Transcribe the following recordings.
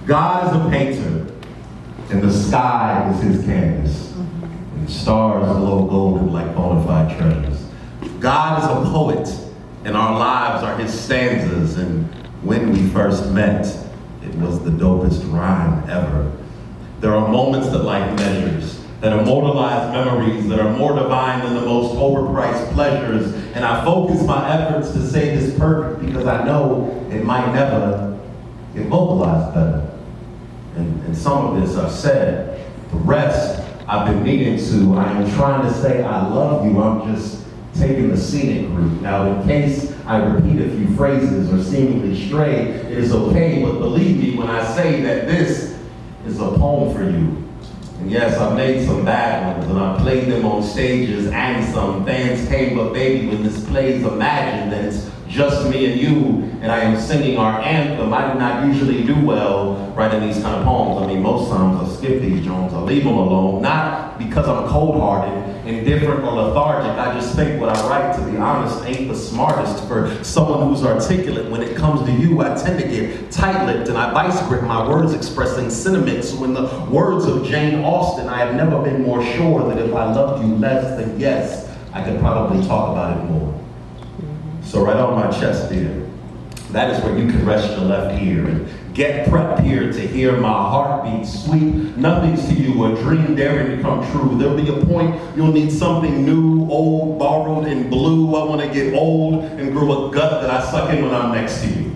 God is a painter, and the sky is his canvas. And stars glow golden like bona fide treasures. God is a poet, and our lives are his stanzas. And when we first met, it was the dopest rhyme ever. There are moments that life measures, that immortalize memories that are more divine than the most overpriced pleasures. And I focus my efforts to say this perfect because I know it might never get vocalized better. And some of this I've said. The rest I've been needing to. I am trying to say I love you. I'm just taking the scenic route. Now, in case I repeat a few phrases or seemingly stray, it is okay, but believe me when I say that this is a poem for you. And yes, I've made some bad ones, and I played them on stages, and some fans came, but baby, when this plays, imagine that it's just me and you, and I am singing our anthem. I do not usually do well writing these kind of poems. I mean, most times I skip these Jones, I leave them alone, not because I'm cold-hearted, indifferent, or lethargic. I just think what I write, to be honest, ain't the smartest for someone who's articulate. When it comes to you, I tend to get tight-lipped, and I vice grip my words expressing sentiment. So in the words of Jane Austen, I have never been more sure that if I loved you less, then yes, I could probably talk about it more. So right on my chest, dear, that is where you can rest your left ear and get prepped here to hear my heartbeat sweet. Nothing's to you a dream daring to come true. There'll be a point you'll need something new, old, borrowed, and blue. I want to get old and grow a gut that I suck in when I'm next to you.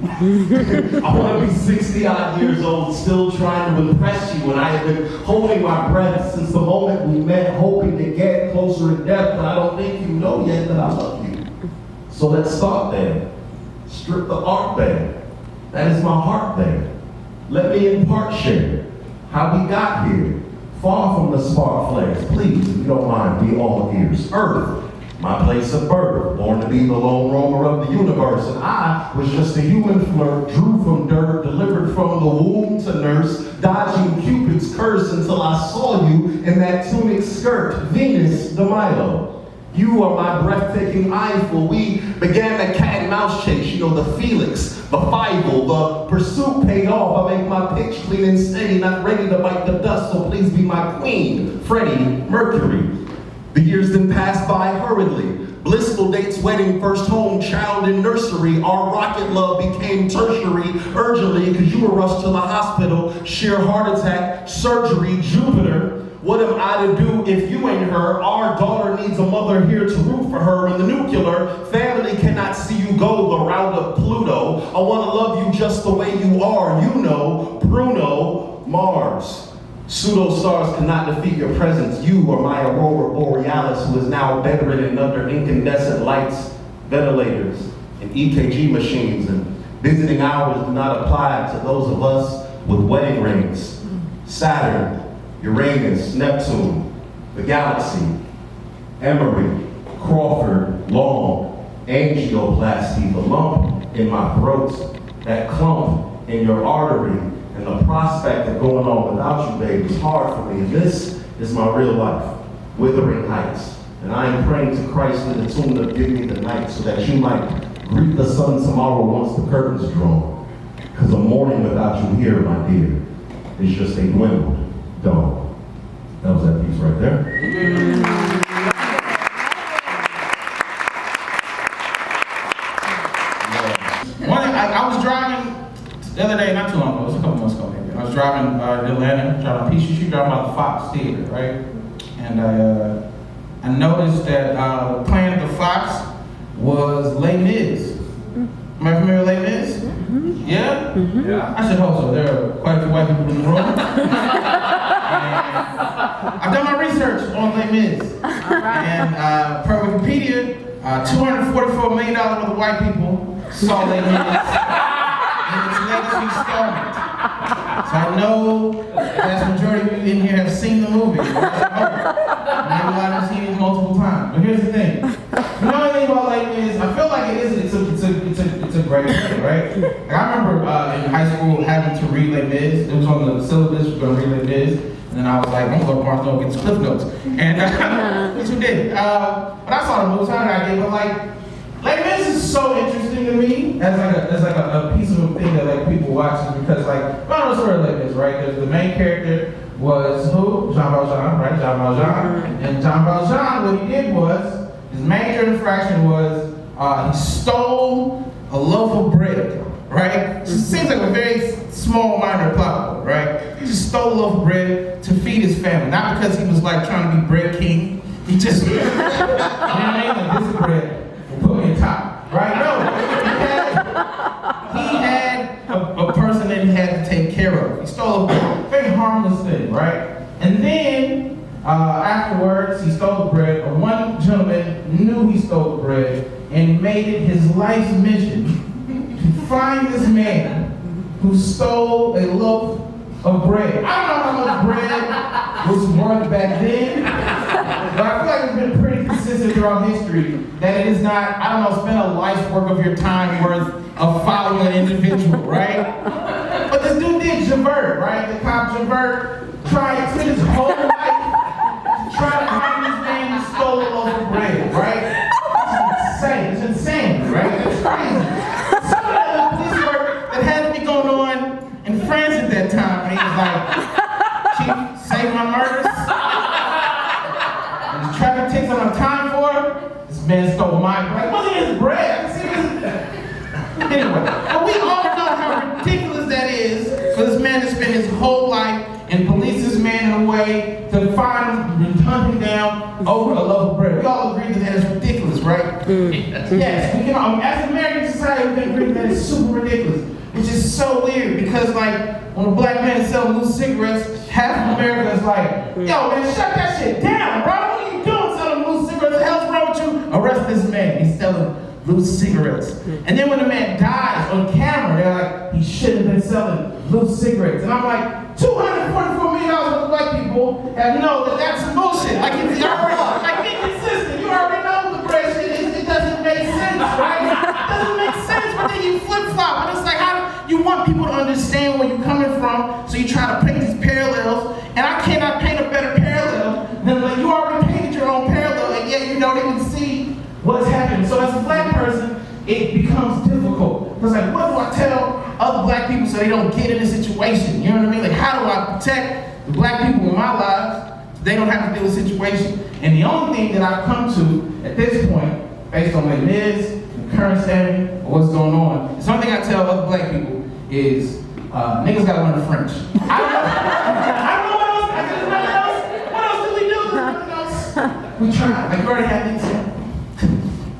I want to be 60-odd years old, still trying to impress you, and I have been holding my breath since the moment we met, hoping to get closer in depth, but I don't think you know yet that I love you. So let's start there. Strip the art there. That is my heart there. Let me in part share how we got here. Far from the spark flares. Please, if you don't mind, be all ears. Earth, my place of birth. Born to be the lone roamer of the universe. And I was just a human flirt, drew from dirt, delivered from the womb to nurse, dodging Cupid's curse until I saw you in that tunic skirt. Venus de Milo. You are my breathtaking eyeful. We began the cat and mouse chase, you know, the Felix, the Fievel, the pursuit paid off. I make my pitch clean and steady, not ready to bite the dust, so please be my queen, Freddie Mercury. The years then passed by hurriedly. Blissful dates, wedding, first home, child in nursery. Our rocket love became tertiary, urgently, because you were rushed to the hospital. Sheer heart attack, surgery, Jupiter. What am I to do if you ain't her? Our daughter needs a mother here to root for her. When the nuclear family cannot see you go the route of Pluto, I want to love you just the way you are. You know, Bruno Mars. Pseudo-stars cannot defeat your presence. You are my aurora borealis, who is now bedridden under incandescent lights, ventilators, and EKG machines. And visiting hours do not apply to those of us with wedding rings. Saturn, Uranus, Neptune, the galaxy, Emery, Crawford, Long, angioplasty, the lump in my throat, that clump in your artery, and the prospect of going on without you, babe, is hard for me. And this is my real life, withering heights. And I am praying to Christ in the tune of Give Me the Night, so that you might greet the sun tomorrow once the curtain's drawn. Because a morning without you here, my dear, is just a dwindled dawn. That was that piece right there. I was driving the other day, not too long ago, it was a couple months ago maybe. I was driving in Atlanta, driving Peachtree Street, driving by the Fox Theater, right? And I noticed that playing at the Fox was Les Mis. Am I familiar with Les Mis? Mm-hmm. Yeah? Mm-hmm. Yeah. I should hope so. There are quite a few white people in the room. And I've done my research on Les Mis. And per Wikipedia, $244 million worth of white people saw Les Mis in its latest installment. So I know the vast majority of you in here have seen the movie. Maybe a lot have seen it multiple times. But here's the thing. You know anything about Les Mis? I feel like it's a great thing, right? Like I remember in high school having to read Les Mis. It was on the syllabus, we're gonna read Les Mis. And then I was like, I'm gonna go to Barnes and get some Cliff Notes. And which we did. But I saw the movie, so I did, but like, Les Mis is so interesting to me as like a piece of a thing that like people watch because like I don't know where Les Mis, right? There's the main character was who? Jean Valjean, right? Jean Valjean. And Jean Valjean, what he did was his major infraction was he stole a loaf of bread, right? It seems like a very small minor plot, right? He just stole a loaf of bread to feed his family, not because he was like trying to be bread king. He just, you know what I mean? Like, this is bread, put me on top, right? No, he had a person that he had to take care of. He stole a very harmless thing, right? And then, afterwards, he stole the bread. One gentleman knew he stole the bread and made it his life's mission to find this man who stole a loaf of bread. I don't know how much bread was worth back then, but I feel like it's been pretty consistent throughout history that it is not, I don't know, spend a life's work of your time worth of following an individual, right? But this dude did Javert, right? The cop Javert tried to spend his whole life to try to find this man who stole a loaf of bread, right? It's insane, right? It's crazy. Some of the police work that had to be going on in France at that time, and he was like, Chief, save my murders. And the traffic tickets I don't have time for. This man stole mine. Like, wasn't his bread? I see this. Anyway, but we all know how ridiculous that is for this man to spend his whole life and police this man in a way to find and hunt him down over a loaf of bread. We all agree that is ridiculous, right? Yes, we can, as an American society, we can agree that it's super ridiculous, which is so weird because, like, when a black man is selling loose cigarettes, half of America is like, yo, man, shut that shit down, bro. What are you doing selling loose cigarettes? What the hell's wrong with you? Arrest this man. He's selling loose cigarettes. And then when the man dies on camera, they're like, he shouldn't have been selling loose cigarettes. And I'm like, $244 million worth of white people have know that that's some bullshit. Like, it's already, like, inconsistent. You already know the bread shit is. It doesn't make sense, right? It doesn't make sense, but then you flip-flop. And it's like, how you want people to understand where you're coming from, so you try to paint these parallels. And I cannot paint a better parallel than, like, you already painted your own parallel, and yet you don't even see what's happening. So as a black person, it becomes difficult. It's like, what do I tell other black people so they don't get in this situation? You know what I mean? Like, how do I protect the black people in my lives so they don't have to deal with the situation? And the only thing that I've come to at this point, based on Les Mis, the current standing, or what's going on, is something I tell other black people is, niggas gotta learn French. I don't know what else. What else do we do? Nothing else. We try. Like, you already have these